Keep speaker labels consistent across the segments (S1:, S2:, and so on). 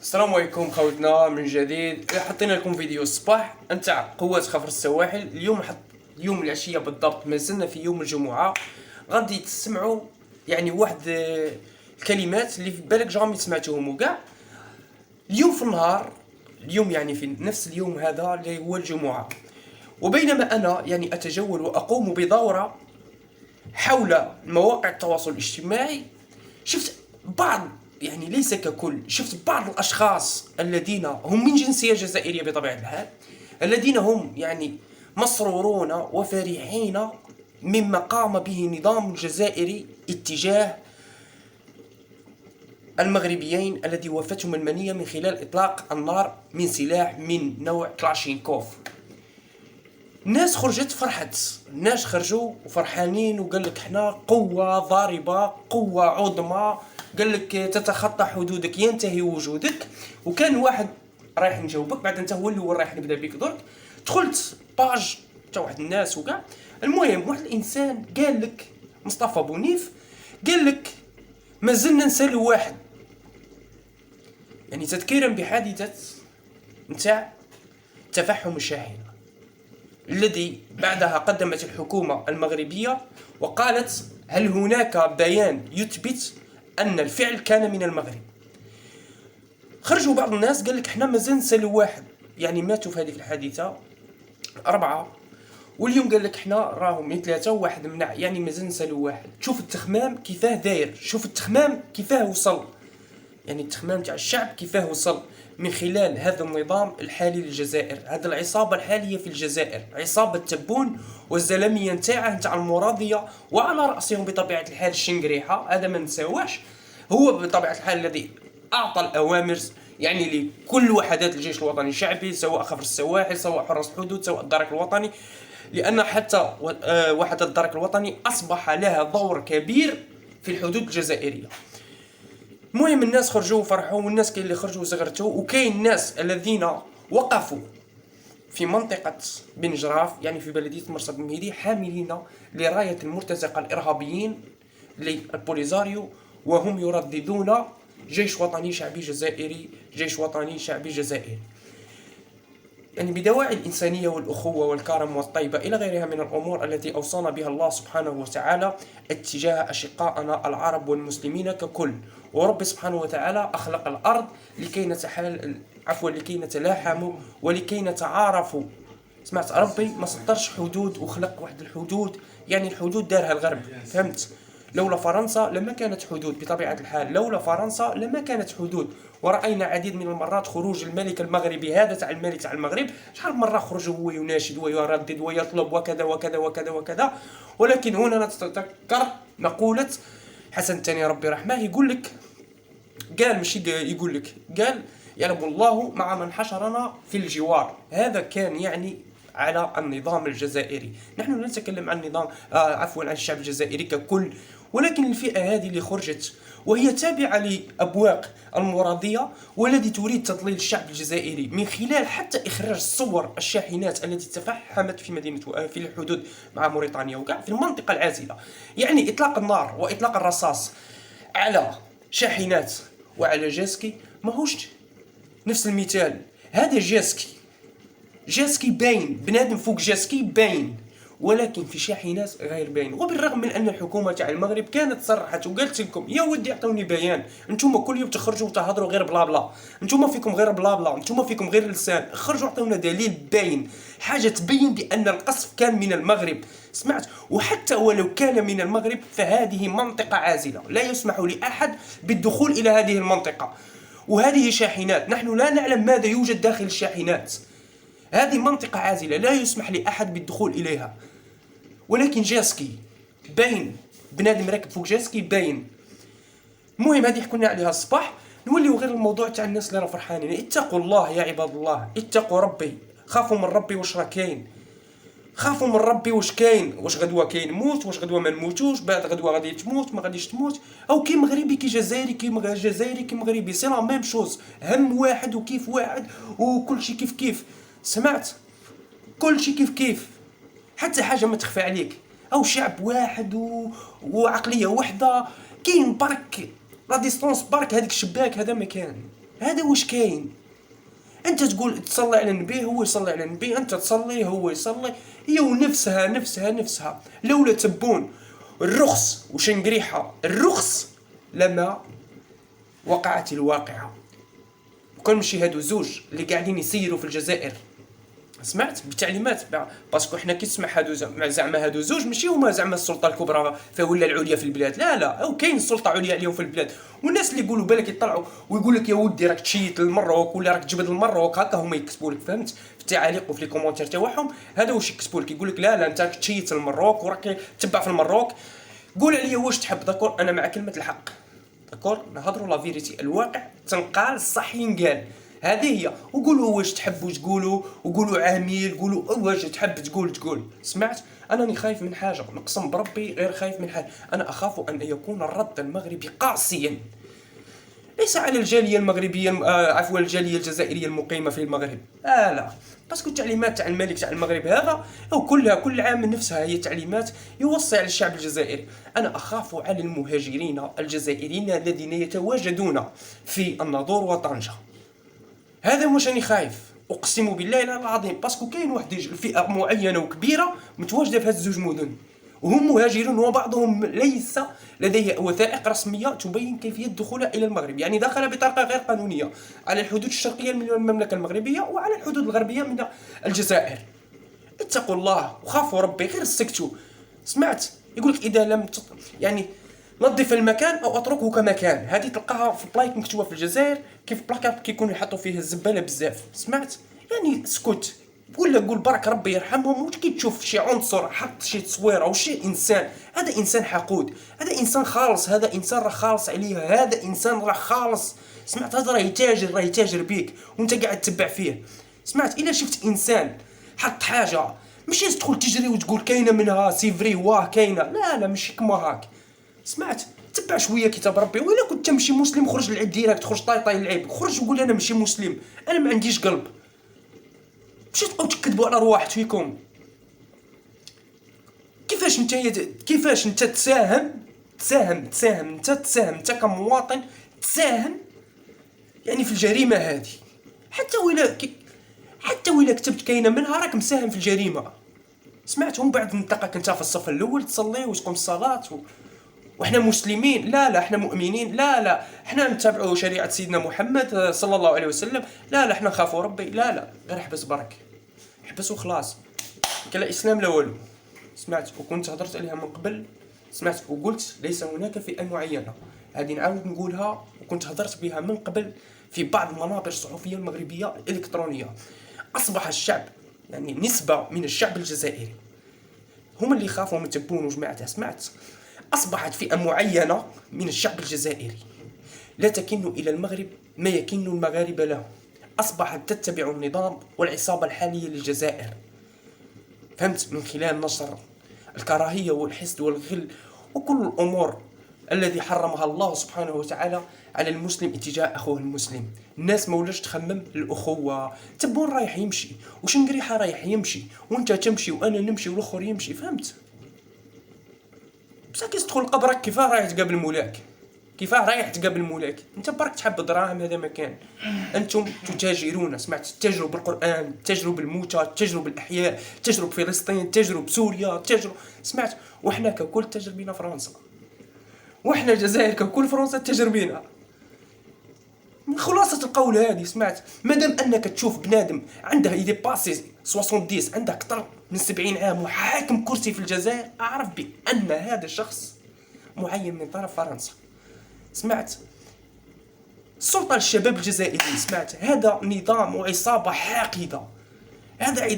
S1: السلام عليكم خوتنا من جديد. حطينا لكم فيديو الصباح نتاع قوات خفر السواحل. اليوم العشيه بالضبط، مازلنا في يوم الجمعه. غادي تسمعوا يعني واحد الكلمات اللي في بالك جامي سمعتوهم وكاع. اليوم في النهار، اليوم يعني في نفس اليوم هذا اللي هو الجمعه، وبينما انا يعني اتجول واقوم بدوره حول مواقع التواصل الاجتماعي، شفت بعض، يعني ليس ككل، شفت بعض الأشخاص الذين هم من جنسية جزائرية بطبيعة الحال، الذين هم يعني مسرورون وفرحين مما قام به النظام الجزائري اتجاه المغربيين الذي وفتهم المنية من خلال إطلاق النار من سلاح من نوع كلاشينكوف. الناس خرجت فرحت، الناس خرجوا وفرحانين وقال لك احنا قوة ضاربة، قوة عظمى، قال لك تتخطى حدودك ينتهي وجودك. وكان واحد رايح نجاوبك بعد انت هو اللي رايح نبدا بك درك. دخلت باج تاع واحد الناس وكاع، المهم واحد الانسان قال لك، مصطفى بونيف، قال لك ما زلنا نسالو واحد، يعني تذكيرا بحادثة نتاع تفحم الشاحنة الذي بعدها قدمت الحكومة المغربية وقالت هل هناك بيان يثبت أن الفعل كان من المغرب. خرجوا بعض الناس قال لك احنا مازال نسالو واحد، يعني ماتوا في هذه الحادثة 4، واليوم قال لك احنا راهم من 3 وواحد منع، يعني مازال نسالو واحد. شوف التخمام كيفاه داير، شوف التخمام كيفاه وصل، يعني التخمام تاع الشعب كيفاه وصل من خلال هذا النظام الحالي للجزائر، هذه العصابة الحالية في الجزائر، عصابة تبون والزلمية نتاعه نتاع المراضية، وعلى رأسهم بطبيعة الحال الشنقريحة، هذا ما نساواش، هو بطبيعة الحال الذي أعطى الأوامر يعني لكل وحدات الجيش الوطني الشعبي، سواء خفر السواحل، سواء حرس الحدود، سواء الدرك الوطني، لأن حتى وحدة الدرك الوطني أصبح لها دور كبير في الحدود الجزائرية. المهم الناس خرجوا وفرحوا، والناس كاين اللي خرجوا وزغرتوا، وكاين الناس الذين وقفوا في منطقة بن جراف يعني في بلدية مرسى بن مهدي حاملين لراية المرتزقة الإرهابيين للبوليزاريو، وهم يرددون جيش وطني شعبي جزائري، جيش وطني شعبي جزائري، يعني بدواعي الإنسانية والأخوة والكرم والطيبة إلى غيرها من الأمور التي أوصانا بها الله سبحانه وتعالى اتجاه أشقائنا العرب والمسلمين ككل. ورب سبحانه وتعالى أخلق الأرض لكي لكي نتلاحم ولكي نتعارفوا. سمعت ربي ما سطرش حدود وخلق واحد الحدود، يعني الحدود دارها الغرب، فهمت؟ لولا فرنسا لما كانت حدود بطبيعة الحال، لولا فرنسا لما كانت حدود. ورأينا عديد من المرات خروج الملك المغربي هذا تاع الملك تاع المغرب، شحال مرة خرج هو يناشد ويردد ويطلب وكذا وكذا وكذا وكذا. ولكن هنا نتذكر مقولة حسن الثاني ربي رحمه، يقول لك، قال ماشي يقول لك، قال يعلم الله مع من حشرنا في الجوار. هذا كان يعني على النظام الجزائري. نحن لا نتكلم عن النظام عفوا عن الشعب الجزائري ككل، ولكن الفئة هذه اللي خرجت وهي تابعة لأبواق المرضية والتي تريد تضليل الشعب الجزائري من خلال حتى إخراج صور الشاحنات التي تفحمت في مدينة في الحدود مع موريتانيا وكاع في المنطقة العازلة. يعني إطلاق النار وإطلاق الرصاص على شاحنات وعلى جاسكي ماهوش نفس المثال. هذا جاسكي باين، بنادم فوق جاسكي باين، ولكن في شاحنات غير باين. وبالرغم من ان الحكومه تاع المغرب كانت صرحت وقالت لكم يا ودي اعطوني بيان، انتم كل يوم تخرجوا وتهضروا غير بلا بلا، انتم فيكم غير بلا بلا، انتم فيكم غير لسان، خرجوا اعطونا دليل باين، حاجه تبين بان القصف كان من المغرب. سمعت؟ وحتى ولو كان من المغرب فهذه منطقه عازله، لا يسمح لاحد بالدخول الى هذه المنطقه، وهذه شاحنات نحن لا نعلم ماذا يوجد داخل الشاحنات. هذه منطقة عازلة لا يسمح لأحد بالدخول إليها، ولكن جاسكي باين، بنادم راكب فوق جاسكي باين. المهم هذه حكينا عليها الصباح. نوليو غير الموضوع تاع الناس اللي راه فرحانين. اتقوا الله يا عباد الله، اتقوا ربي، خافوا من ربي واش راه كاين، خافوا من ربي واش كاين، واش غدوه كاين موت، واش غدوه ما نموتوش، بعد غدوه غادي تموت ما غاديش تموت، او كي مغربي كي جزائري كي جزائري كي مغربي، سي لا ميم شوز، هم واحد وكيف واحد وكل شيء كيف كيف. سمعت؟ كل شيء كيف كيف، حتى حاجه ما تخفى عليك، او شعب واحد وعقليه واحده. كاين برك لا ديستونس، برك هذيك الشباك هذا ما كان، هذا واش كاين؟ انت تقول تصلي على النبي، هو يصلي على النبي، انت تصلي هو يصلي، هي ونفسها. لولا تبون الرخص وشنقريحه الرخص لما وقعت الواقعه. وكان ماشي هادو زوج اللي قاعدين يسيروا في الجزائر، سمعت بتعليمات باسكو حنا كي تسمع هادو زعما هادو زوج ماشي هما زعما السلطه الكبرى ولا العليا في البلاد، لا او كاين سلطه عليا اليوم في البلاد. والناس اللي يقولوا بالك يطلعوا ويقول لك يا ودي راك تشيت للمروك ولا راك تجبد المروك، هكا هما يكتبوا لك، فهمت؟ في التعاليق وفي لي كومونتير تاعهم هذا واش يكتبوا لك، يقول لك لا انت راك تشيت المروك وراك تبع في المروك. قول عليا واش تحب، داكور انا مع كلمه الحق، داكور نهضروا لا فيريتي، الواقع تنقال الصح ينقال، هذه هي. وقولوا واش تحبوا تقولوا، وقولوا عامل، قولوا واش تحب تقول. سمعت؟ انني خايف من حاجه، نقسم بربي غير خايف من حاجه، انا اخاف ان يكون الرد المغربي قاسيا، ليس على الجاليه المغربيه عفوا الجاليه الجزائريه المقيمه في المغرب، لا باسكو التعليمات تاع الملك تاع المغرب هذا او كلها كل عام من نفسها هي تعليمات يوصي على الشعب الجزائري. انا اخاف على المهاجرين الجزائريين الذين يتواجدون في الناظور وطنجة، هذا واش راني خايف، اقسم بالله العظيم، باسكو كاين واحد الفئه معينه وكبيره متواجده في هاد الزوج مدن وهم مهاجرون، وبعضهم ليس لديه وثائق رسميه تبين كيفيه دخوله الى المغرب، يعني دخل بطريقه غير قانونيه على الحدود الشرقيه من المملكه المغربيه وعلى الحدود الغربيه من الجزائر. اتقوا الله وخافوا ربي، غير سكتوا. سمعت؟ يقولك اذا لم يعني نظف المكان او اتركه كما كان، هذه تلقاها في بلايك مكتوبه في الجزائر، كيف بلاكات كيكونوا يحطوا فيه الزباله بزاف. سمعت؟ يعني اسكت ولا قول برك ربي يرحمهم. وكي تشوف شي عنصر حط شي تصويره وشي انسان، هذا انسان حقود، هذا انسان خالص، هذا انسان راه خالص عليه، هذا انسان راه خالص. سمعت؟ هذا راه يتاجر بيك وانت قاعد تتبع فيه. سمعت؟ الا شفت انسان حط حاجه ماشي تدخل تجري وتقول كاينه منها سيفري واه كاينه، لا ماشي كما هاك. سمعت؟ تبع شويه كتاب ربي، وإلا كنت ماشي مسلم خرج لعب ديريكت، خرج طاي اللعب، خرج وقول انا ماشي مسلم، انا ما عنديش قلب. ماشي تبقاو تكذبوا على رواحكم. كيفاش انت تساهم انت كمواطن، تساهم يعني في الجريمه هذه، حتى ولا كتبت كاينه منها راك مساهم في الجريمه. سمعت؟ ومن بعد نلقاك انت في الصف الاول تصلي وتقوم الصلاه وحنا مسلمين، لا احنا مؤمنين، لا احنا نتبعوا شريعه سيدنا محمد صلى الله عليه وسلم، لا احنا نخافوا ربي، لا غير احبس برك، احبس وخلاص، كلا اسلام لا والو. سمعت؟ وكنت هضرت عليها من قبل، سمعت؟ وقلت ليس هناك فئه معينه، هذه نعاود نقولها، وكنت هضرت بها من قبل في بعض المنابر الصحفيه المغربيه الالكترونيه. اصبح الشعب يعني نسبه من الشعب الجزائري هم اللي خافوا من تبون وجماعتها. سمعت؟ أصبحت فئة معينة من الشعب الجزائري لا تكن إلى المغرب ما يكن المغاربة له، أصبحت تتبع النظام والعصابة الحالية للجزائر، فهمت؟ من خلال نشر الكراهية والحسد والغل وكل الأمور الذي حرمها الله سبحانه وتعالى على المسلم اتجاه أخوه المسلم. الناس ما ولاش تخمم الأخوة، تبون رايح يمشي وشنقريحة رايح يمشي وانت تمشي وأنا نمشي والأخر يمشي، فهمت؟ بصح كي تدخل قبرك كيفاه رايح تقابل مولاك، انت برك تحب الدراهم، هذا ما كان. انتم تتاجرون، سمعت؟ تتاجروا بالقران، تتاجروا بالموتى، تتاجروا بالاحياء، تتاجروا بفلسطين، تتاجروا بسوريا، سمعت؟ وحنا ككل تتاجر بينا فرنسا، وحنا الجزائر ككل فرنسا تتاجر بينا. من خلاصة القول هذه، سمعت؟ مادام انك تشوف بنادم عنده يدي باسي 70 عنده اكثر من 70 عام وحاكم كرسي في الجزائر، اعرف بان هذا الشخص معين من طرف فرنسا. سمعت؟ السلطة للشباب الجزائري، سمعت؟ هذا نظام وعصابة حاقدة، هذا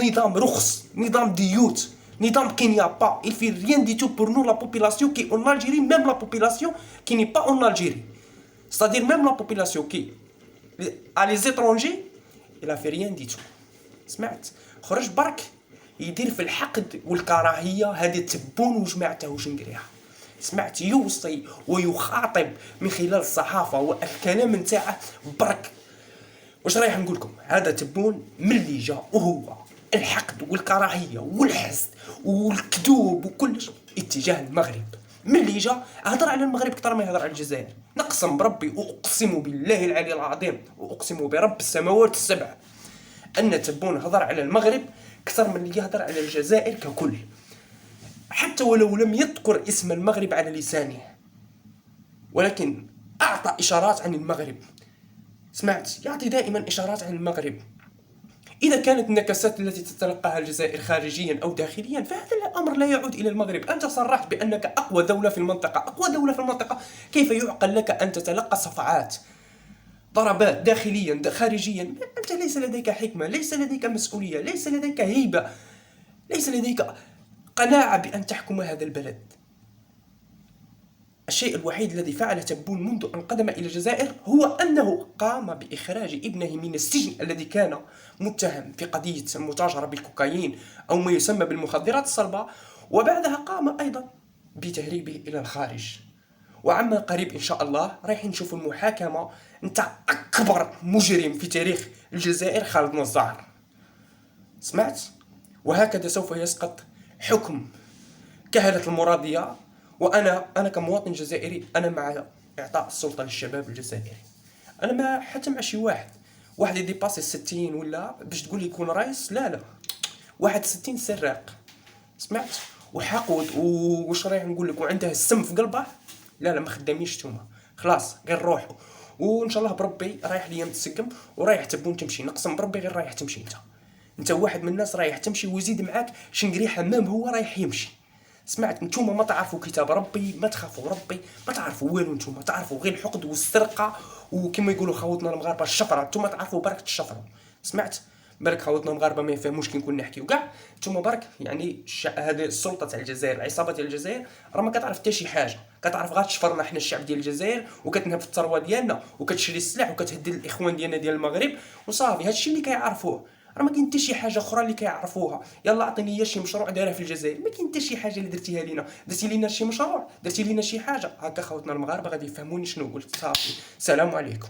S1: نظام رخص، نظام ديوت، نظام qui n'y a pas, il fait rien du tout pour nous la population qui est en Algérie, même la population qui n'est pas en Algérie, c'est-à-dire même la population qui à les étrangers, il a fait rien du tout. سمعت؟ خرج برك يدير في الحقد والكراهية، هذه تبون وجماعته وشنقريها. سمعت؟ يوصي ويخاطب من خلال الصحافة والكلام نتاعه برك. واش رايح نقول لكم؟ هذا تبون من اللي جا وهو الحقد والكراهية والحسد والكذوب وكلش اتجاه المغرب، ملي جا هضر على المغرب اكثر ما يهضر على الجزائر. نقسم بربي واقسم بالله العلي العظيم واقسم برب السماوات السبع ان تبون هضر على المغرب اكثر من اللي يهضر على الجزائر ككل، حتى ولو لم يذكر اسم المغرب على لسانه، ولكن اعطى اشارات عن المغرب. سمعت؟ يعطي دائما اشارات عن المغرب. إذا كانت النكسات التي تتلقاها الجزائر خارجيا أو داخليا فهذا الأمر لا يعود إلى المغرب. أنت صرحت بأنك أقوى دولة في المنطقة. أقوى دولة في المنطقة، كيف يعقل لك أن تتلقى صفعات ضربات داخليا خارجيا؟ أنت ليس لديك حكمة، ليس لديك مسؤولية، ليس لديك هيبة، ليس لديك قناعة بأن تحكم هذا البلد. الشيء الوحيد الذي فعله تبون منذ أن قدم إلى الجزائر هو أنه قام بإخراج ابنه من السجن الذي كان متهم في قضية المتاجرة بالكوكايين أو ما يسمى بالمخدرات الصلبة، وبعدها قام أيضا بتهريبه إلى الخارج. وعما قريب إن شاء الله رايح نشوف المحاكمة نتاع أكبر مجرم في تاريخ الجزائر، خالد نزار. سمعت؟ وهكذا سوف يسقط حكم كهلة المرادية. وأنا كمواطن جزائري أنا مع إعطاء السلطة للشباب الجزائري. أنا ما حتى مع شي واحد يديباسي 60 ولا باش تقول لي يكون رئيس. لا واحد 60 سراق، سمعت، وحقود وش رايح نقول لك، وعنده السم في قلبه. لا ما خداميش نتوما، خلاص غير روحوا. وان شاء الله بربي رايح ليا متسقم ورايح تبون تمشي. نقسم بربي غير رايح تمشي انت واحد من الناس رايح تمشي، ويزيد معاك شنقري حمام هو رايح يمشي. سمعت؟ نتوما ما تعرفوا كتاب ربي، ما تخافوا ربي، ما تعرفوا والو. نتوما تعرفوا غير الحقد والسرقه، وكما يقولوا خوتنا المغاربه الشفره. نتوما تعرفوا برك تشفروا. سمعت؟ برك خوتنا المغاربه ما يفهموش كي نكون نحكيو كاع. نتوما برك يعني هذه السلطه تاع الجزائر، العصابه ديال الجزائر راه ما كتعرف حتى شي حاجه، كتعرف غير تشفرنا حنا الشعب ديال الجزائر، وكتنهب في الثروه ديالنا، وكتشري السلاح، وكتهدد الاخوان ديالنا ديال المغرب، وصافي. هادشي اللي كيعرفوه، راه ما كاين حتى شي حاجه اخرى اللي كيعرفوها. يلا عطيني هي شي مشروع دايره في الجزائر، ما كاين حتى شي حاجه اللي درتيها لينا. درتي لينا شي مشروع، درتي لينا شي حاجه هكا خوتنا المغاربه غادي يفهموني شنو قلت. صافي، السلام عليكم.